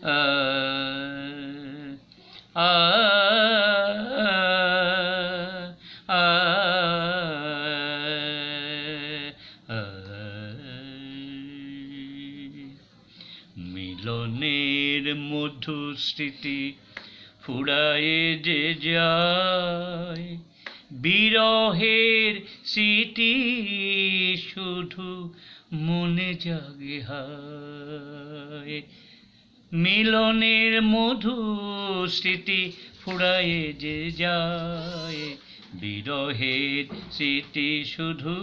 আ আ আ মিলনের মধু স্মৃতি ফুরায়ে যে যায়, বিরহের স্মৃতি শুধু মনে জাগে হায়। মিলনের মধু স্মৃতি ফুরায়ে যে যায়, বিরহের স্মৃতি শুধু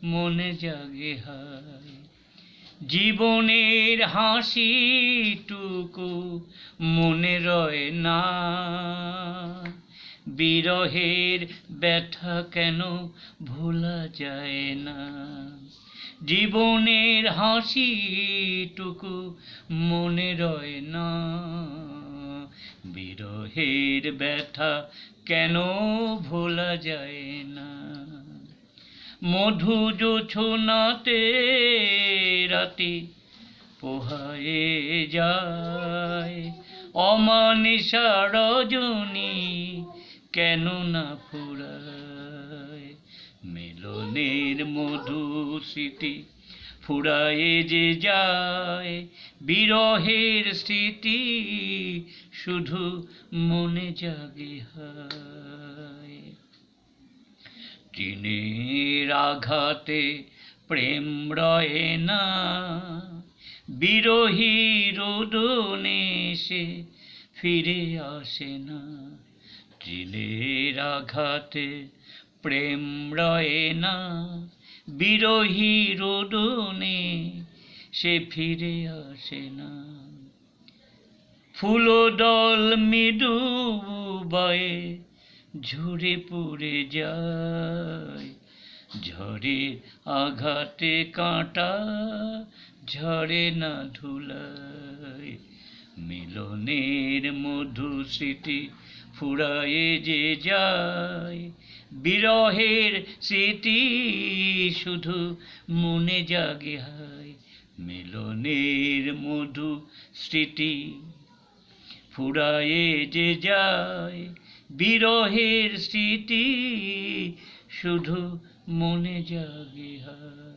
মনে জাগে হায়। জীবনের হাসিটুকু মনে রয় না, বিরহের ব্যথা কেন ভোলা যায় না। জীবনের হাসিটুকু মনে রয় না, বিরহের ব্যথা কেন ভোলা যায় না। মধু জোছনাতে রাতে পোহায়ে যায়, অমানিশা রজনী কেন না ফুরায়। মিলনের মধু স্মৃতি ফুরায়ে যে যায়, বিরহের স্মৃতি শুধু মনে জাগে হায়। টিনের আঘাতে প্রেম রয়ে না, বিরহী রোদনে সে ফিরে আসে না। টিনের আঘাতে প্রেম রয়ে না, বিরহী রোদনে সে ফিরে আসে না। ফুলদল মৃদু বয়ে ঝরে পড়ে যায়, ঝড়ের আঘাতে কাঁটা ঝরে না ধুলায়। মিলনের মধু স্মৃতি ফুরায়ে যে যায়, বিরহের স্মৃতি শুধু মনে জাগে হায়। মিলনের মধু স্মৃতি ফুরায়ে যে যায়, বিরহের স্মৃতি শুধু মনে জাগে হায়।